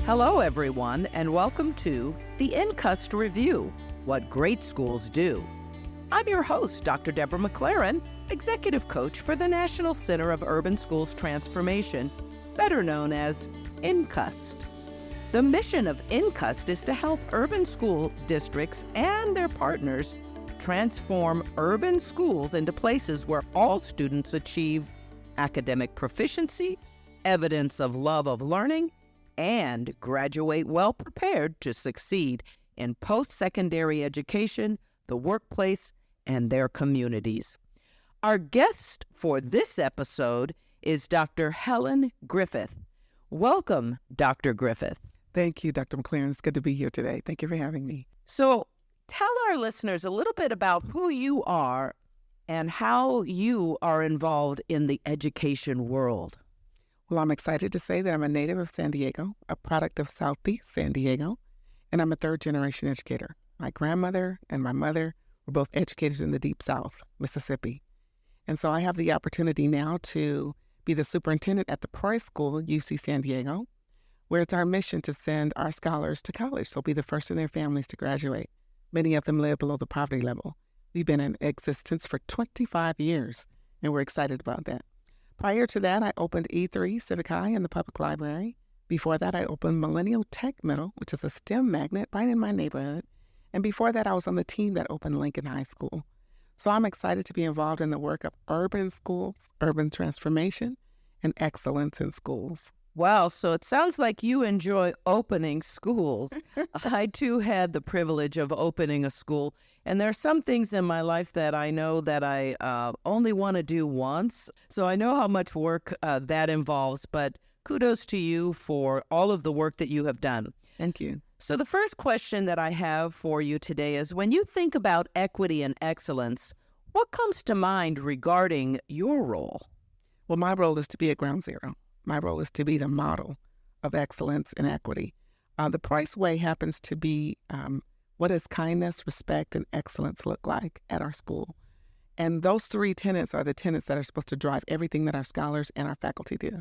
Hello, everyone, and welcome to the NCUST Review, What Great Schools Do. I'm your host, Dr. Deborah McLaren, Executive Coach for the National Center of Urban Schools Transformation, better known as NCUST. The mission of NCUST is to help urban school districts and their partners transform urban schools into places where all students achieve academic proficiency, evidence of love of learning, and graduate well prepared to succeed in post-secondary education, the workplace, and their communities. Our guest for this episode is Dr. Helen Griffith. Welcome, Dr. Griffith. Thank you, Dr. McLaren. It's good to be here today. Thank you for having me. So tell our listeners a little bit about who you are and how you are involved in the education world. Well, I'm excited to say that I'm a native of San Diego, a product of Southeast San Diego, and I'm a third-generation educator. My grandmother and my mother were both educators in the Deep South, Mississippi. And so I have the opportunity now to be the superintendent at the Preuss School UC San Diego, where it's our mission to send our scholars to college. So be the first in their families to graduate. Many of them live below the poverty level. We've been in existence for 25 years, and we're excited about that. Prior to that, I opened E3 Civic High in the public library. Before that, I opened Millennial Tech Middle, which is a STEM magnet right in my neighborhood. And before that, I was on the team that opened Lincoln High School. So I'm excited to be involved in the work of urban schools, urban transformation, and excellence in schools. Wow, so it sounds like you enjoy opening schools. I, too, had the privilege of opening a school, and there are some things in my life that I know that I only want to do once. So I know how much work that involves, but kudos to you for all of the work that you have done. Thank you. So the first question that I have for you today is, when you think about equity and excellence, what comes to mind regarding your role? Well, my role is to be at ground zero. My role is to be the model of excellence and equity. The Price Way happens to be what does kindness, respect, and excellence look like at our school. And those three tenets are the tenets that are supposed to drive everything that our scholars and our faculty do.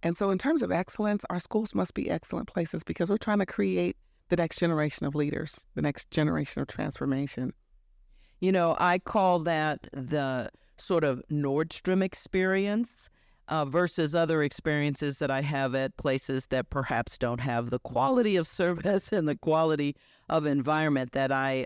And so in terms of excellence, our schools must be excellent places because we're trying to create the next generation of leaders, the next generation of transformation. You know, I call that the sort of Nordstrom experience. Versus other experiences that I have at places that perhaps don't have the quality of service and the quality of environment that I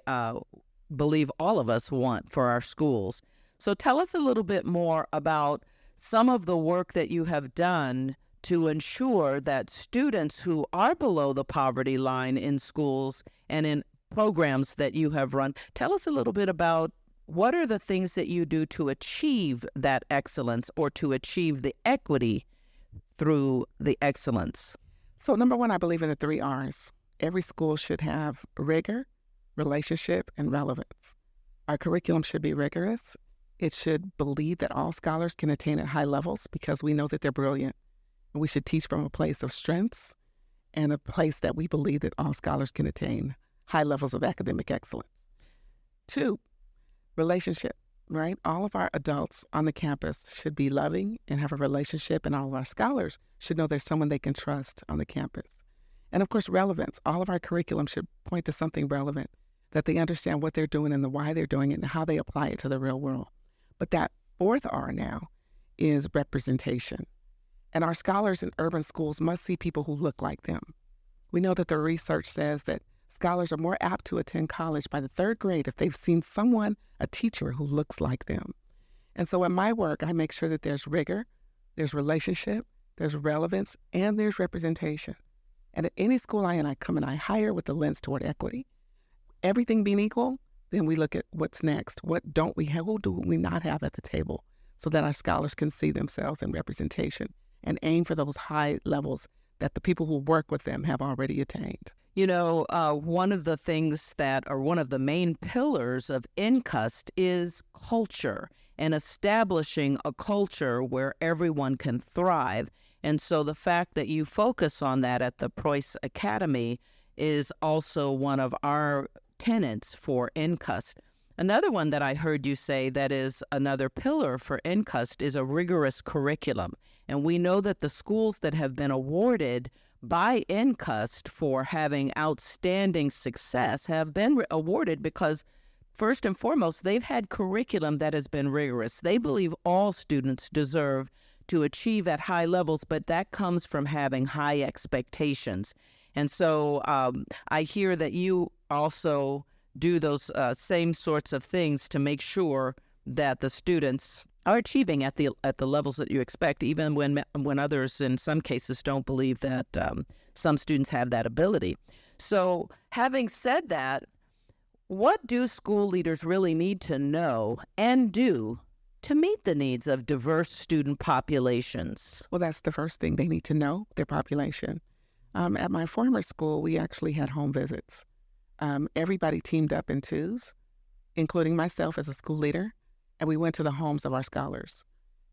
believe all of us want for our schools. So tell us a little bit more about some of the work that you have done to ensure that students who are below the poverty line in schools and in programs that you have run, tell us a little bit about what are the things that you do to achieve that excellence or to achieve the equity through the excellence? So number one, I believe in the 3 R's. Every school should have rigor, relationship, and relevance. Our curriculum should be rigorous. It should believe that all scholars can attain at high levels because we know that they're brilliant. And we should teach from a place of strengths and a place that we believe that all scholars can attain high levels of academic excellence. 2, relationship, right? All of our adults on the campus should be loving and have a relationship, and all of our scholars should know there's someone they can trust on the campus. And of course, relevance. All of our curriculum should point to something relevant, that they understand what they're doing and the why they're doing it and how they apply it to the real world. But that 4th R now is representation. And our scholars in urban schools must see people who look like them. We know that the research says that scholars are more apt to attend college by the 3rd grade if they've seen someone, a teacher, who looks like them. And so in my work, I make sure that there's rigor, there's relationship, there's relevance, and there's representation. And at any school I come and I hire with the lens toward equity. Everything being equal, then we look at what's next. What don't we have? Who do we not have at the table so that our scholars can see themselves in representation and aim for those high levels that the people who work with them have already attained? You know, one of the things that are one of the main pillars of NCUST is culture and establishing a culture where everyone can thrive. And so the fact that you focus on that at the Preuss Academy is also one of our tenets for NCUST. Another one that I heard you say that is another pillar for NCUST is a rigorous curriculum. And we know that the schools that have been awarded by NCUST for having outstanding success have been awarded because, first and foremost, they've had curriculum that has been rigorous. They believe all students deserve to achieve at high levels, but that comes from having high expectations. And so I hear that you also do those same sorts of things to make sure that the students are achieving at the levels that you expect, even when others, in some cases, don't believe that some students have that ability. So having said that, what do school leaders really need to know and do to meet the needs of diverse student populations? Well, that's the first thing. They need to know their population. At my former school, we actually had home visits. Everybody teamed up in twos, including myself as a school leader, and we went to the homes of our scholars.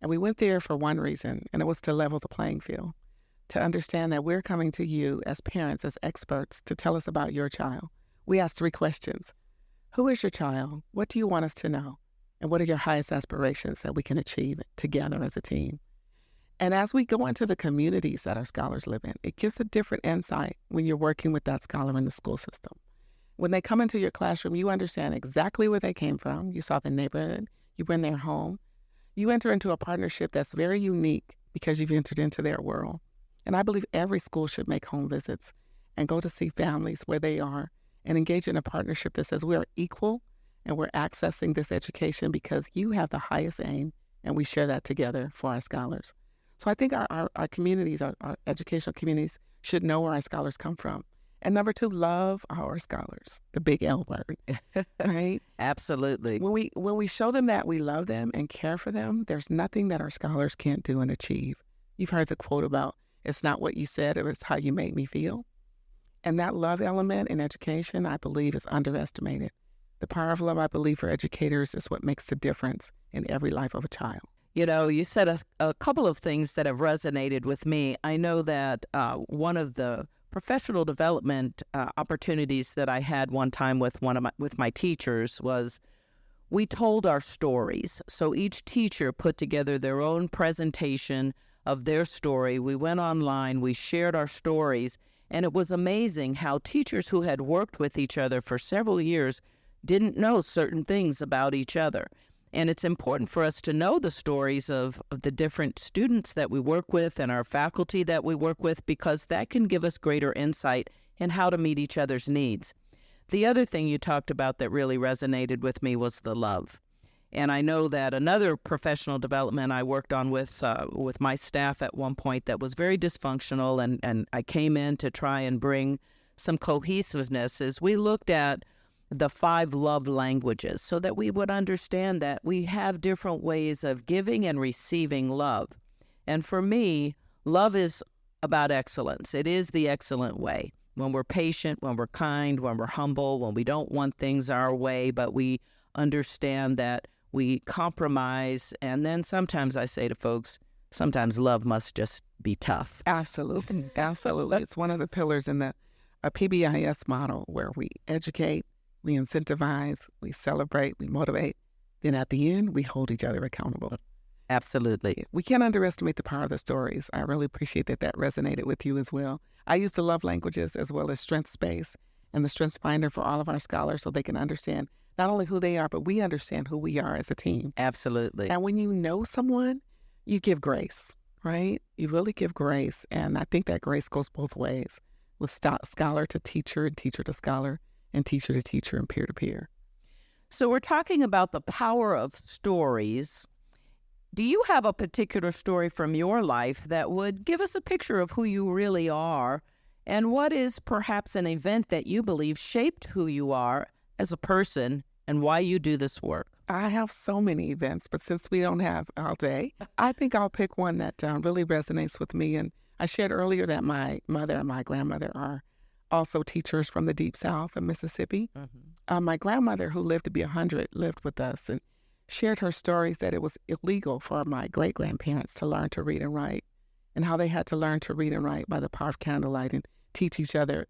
And we went there for one reason, and it was to level the playing field, to understand that we're coming to you as parents, as experts, to tell us about your child. We asked 3 questions. Who is your child? What do you want us to know? And what are your highest aspirations that we can achieve together as a team? And as we go into the communities that our scholars live in, it gives a different insight when you're working with that scholar in the school system. When they come into your classroom, you understand exactly where they came from. You saw the neighborhood. You were in their home. You enter into a partnership that's very unique because you've entered into their world. And I believe every school should make home visits and go to see families where they are and engage in a partnership that says we are equal and we're accessing this education because you have the highest aim, and we share that together for our scholars. So I think our communities, our educational communities, should know where our scholars come from. And number 2, love our scholars, the big L word, right? Absolutely. When we show them that we love them and care for them, there's nothing that our scholars can't do and achieve. You've heard the quote about, it's not what you said, it's how you made me feel. And that love element in education, I believe, is underestimated. The power of love, I believe, for educators is what makes the difference in every life of a child. You know, you said a couple of things that have resonated with me. I know that one of the professional development opportunities that I had one time with my teachers was we told our stories. So each teacher put together their own presentation of their story. We went online, we shared our stories, and it was amazing how teachers who had worked with each other for several years didn't know certain things about each other. And it's important for us to know the stories of the different students that we work with and our faculty that we work with, because that can give us greater insight in how to meet each other's needs. The other thing you talked about that really resonated with me was the love. And I know that another professional development I worked on with my staff at one point that was very dysfunctional, and I came in to try and bring some cohesiveness, is we looked at the 5 love languages so that we would understand that we have different ways of giving and receiving love. And for me, love is about excellence. It is the excellent way. When we're patient, when we're kind, when we're humble, when we don't want things our way, but we understand that we compromise. And then sometimes I say to folks, sometimes love must just be tough. Absolutely. Absolutely. It's one of the pillars in the PBIS model where we educate, we incentivize, we celebrate, we motivate. Then at the end, we hold each other accountable. Absolutely. We can't underestimate the power of the stories. I really appreciate that resonated with you as well. I use the love languages as well as Strength Space and the Strengths Finder for all of our scholars so they can understand not only who they are, but we understand who we are as a team. Absolutely. And when you know someone, you give grace, right? You really give grace. And I think that grace goes both ways, with scholar to teacher and teacher to scholar, and teacher to teacher and peer to peer. So we're talking about the power of stories. Do you have a particular story from your life that would give us a picture of who you really are, and what is perhaps an event that you believe shaped who you are as a person and why you do this work? I have so many events, but since we don't have all day, I think I'll pick one that really resonates with me. And I shared earlier that my mother and my grandmother are also teachers from the Deep South of Mississippi. Mm-hmm. My grandmother, who lived to be 100, lived with us and shared her stories that it was illegal for my great-grandparents to learn to read and write, and how they had to learn to read and write by the power of candlelight and teach each other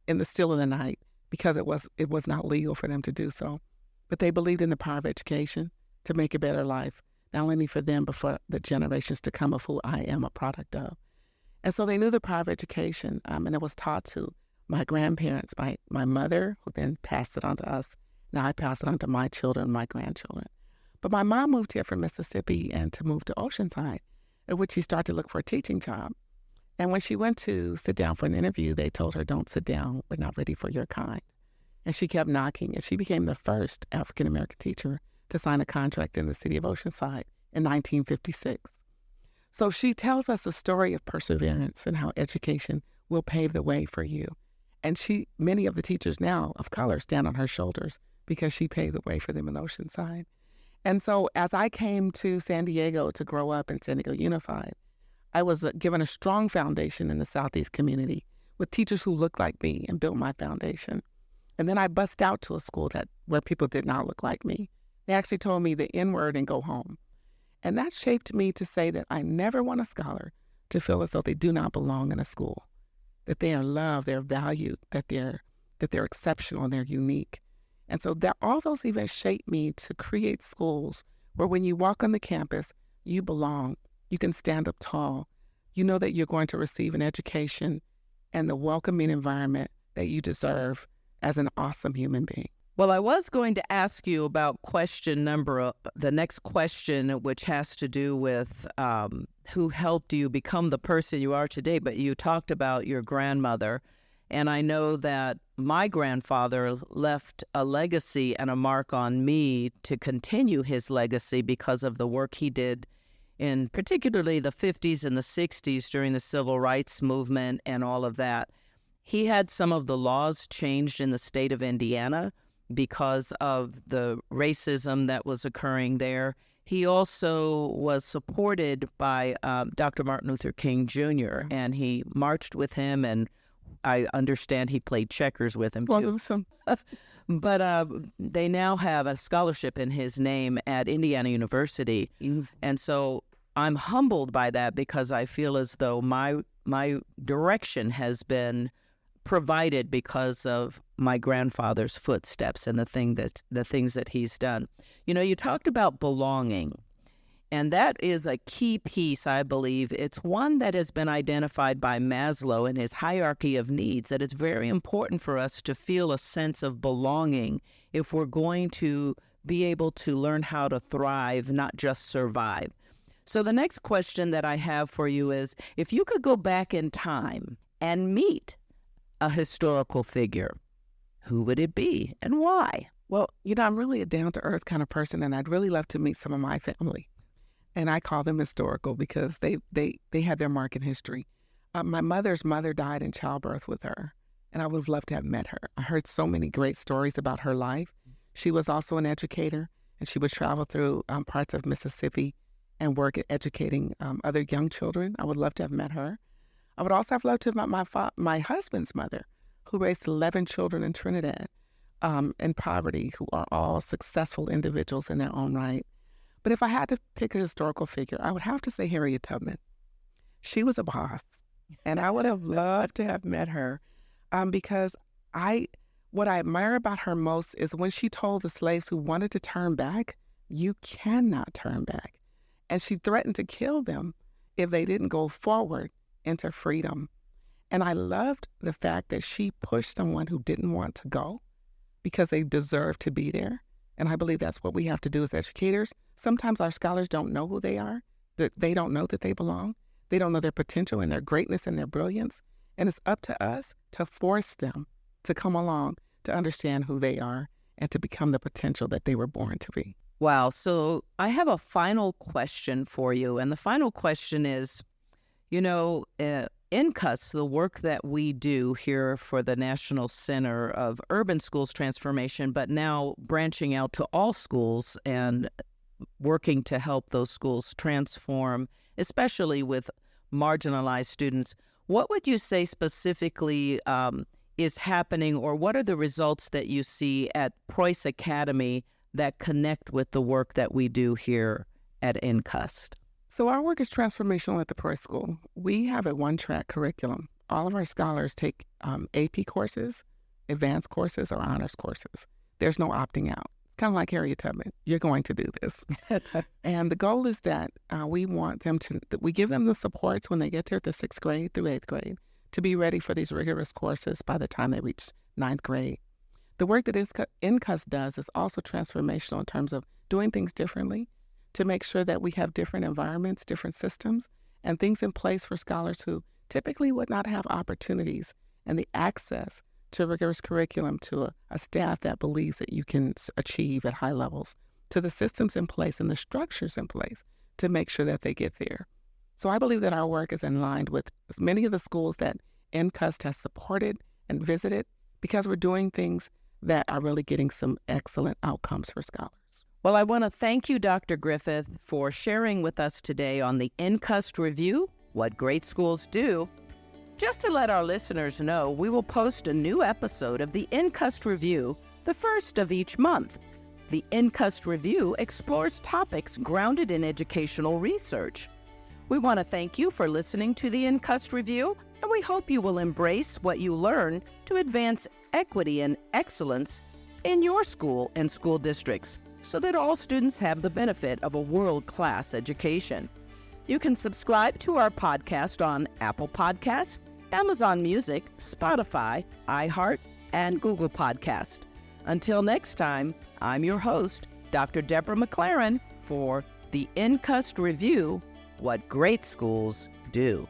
in the still of the night, because it was not legal for them to do so. But they believed in the power of education to make a better life, not only for them, but for the generations to come of who I am a product of. And so they knew the power of education, and it was taught to my grandparents, my mother, who then passed it on to us. Now I pass it on to my children, my grandchildren. But my mom moved here from Mississippi and to move to Oceanside, at which she started to look for a teaching job. And when she went to sit down for an interview, they told her, "Don't sit down. We're not ready for your kind." And she kept knocking, and she became the first African-American teacher to sign a contract in the city of Oceanside in 1956. So she tells us a story of perseverance and how education will pave the way for you. And many of the teachers now of color stand on her shoulders because she paved the way for them in Oceanside. And so as I came to San Diego to grow up in San Diego Unified, I was given a strong foundation in the Southeast community with teachers who looked like me and built my foundation. And then I bust out to a school where people did not look like me. They actually told me the N-word and go home. And that shaped me to say that I never want a scholar to feel as though they do not belong in a school, that they are loved, they're valued, that they're exceptional and they're unique. And so that all those events shaped me to create schools where when you walk on the campus, you belong, you can stand up tall, you know that you're going to receive an education and the welcoming environment that you deserve as an awesome human being. Well, I was going to ask you about the next question, which has to do with who helped you become the person you are today, but you talked about your grandmother. And I know that my grandfather left a legacy and a mark on me to continue his legacy because of the work he did in particularly the 50s and the 60s during the civil rights movement and all of that. He had some of the laws changed in the state of Indiana because of the racism that was occurring there. He also was supported by Dr. Martin Luther King Jr., and he marched with him, and I understand he played checkers with him, too. Well, awesome. But they now have a scholarship in his name at Indiana University. And so I'm humbled by that because I feel as though my direction has been provided because of my grandfather's footsteps and the things that he's done. You know, you talked about belonging, and that is a key piece, I believe. It's one that has been identified by Maslow in his hierarchy of needs, that it's very important for us to feel a sense of belonging if we're going to be able to learn how to thrive, not just survive. So the next question that I have for you is, if you could go back in time and meet a historical figure, who would it be and why? Well, you know, I'm really a down-to-earth kind of person, and I'd really love to meet some of my family. And I call them historical because they had their mark in history. My mother's mother died in childbirth with her, and I would have loved to have met her. I heard so many great stories about her life. She was also an educator, and she would travel through parts of Mississippi and work at educating other young children. I would love to have met her. I would also have loved to have met my husband's mother, who raised 11 children in Trinidad in poverty, who are all successful individuals in their own right. But if I had to pick a historical figure, I would have to say Harriet Tubman. She was a boss, and I would have loved to have met her because what I admire about her most is when she told the slaves who wanted to turn back, you cannot turn back. And she threatened to kill them if they didn't go forward into freedom. And I loved the fact that she pushed someone who didn't want to go because they deserve to be there. And I believe that's what we have to do as educators. Sometimes our scholars don't know who they are. They don't know that they belong. They don't know their potential and their greatness and their brilliance. And it's up to us to force them to come along, to understand who they are, and to become the potential that they were born to be. Wow. So I have a final question for you. And the final question is, you know, NCUST, the work that we do here for the National Center of Urban Schools Transformation, but now branching out to all schools and working to help those schools transform, especially with marginalized students. What would you say specifically is happening, or what are the results that you see at Preuss Academy that connect with the work that we do here at NCUST? So our work is transformational at the Preuss School. We have a one-track curriculum. All of our scholars take AP courses, advanced courses, or honors courses. There's no opting out. kind of like Harriet Tubman. You're going to do this. And the goal is that we want them to, we give them the supports when they get there to 6th grade through 8th grade to be ready for these rigorous courses by the time they reach 9th grade. The work that NCUST does is also transformational in terms of doing things differently to make sure that we have different environments, different systems, and things in place for scholars who typically would not have opportunities and the access to rigorous curriculum, to a staff that believes that you can achieve at high levels, to the systems in place and the structures in place to make sure that they get there. So I believe that our work is in line with many of the schools that NCUST has supported and visited because we're doing things that are really getting some excellent outcomes for scholars. Well, I want to thank you, Dr. Griffith, for sharing with us today on the NCUST Review, What Great Schools Do. Just to let our listeners know, we will post a new episode of the NCUST Review the first of each month. The NCUST Review explores topics grounded in educational research. We want to thank you for listening to the NCUST Review, and we hope you will embrace what you learn to advance equity and excellence in your school and school districts so that all students have the benefit of a world-class education. You can subscribe to our podcast on Apple Podcasts, Amazon Music, Spotify, iHeart, and Google Podcast. Until next time, I'm your host, Dr. Deborah McLaren, for the NCUST Review, What Great Schools Do.